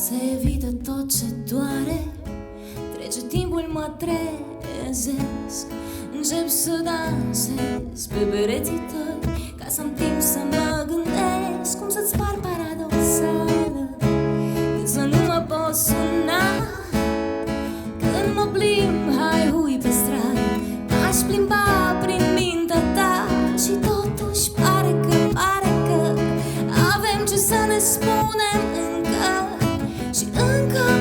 Se evită tot ce doare, trece timpul, mă trezesc, încep să dansez pe pereții tăi, ca să-mi timp să mă gândesc cum să-ți par paradoxală, când să nu mă pot suna. Când mă plimb, hai hui pe stradă, m-aș plimba prin mintea ta și totuși pare că avem ce să ne spunem încă și încă.